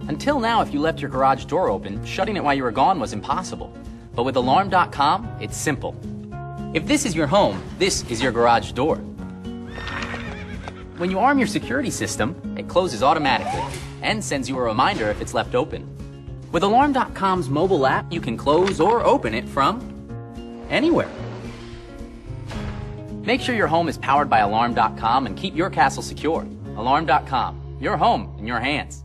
Until now, if you left your garage door open, shutting it while you were gone was impossible. But with Alarm.com, it's simple. If this is your home, this is your garage door. When you arm your security system, it closes automatically and sends you a reminder if it's left open. With Alarm.com's mobile app, you can close or open it from anywhere. Make sure your home is powered by Alarm.com and keep your castle secure. Alarm.com, your home in your hands.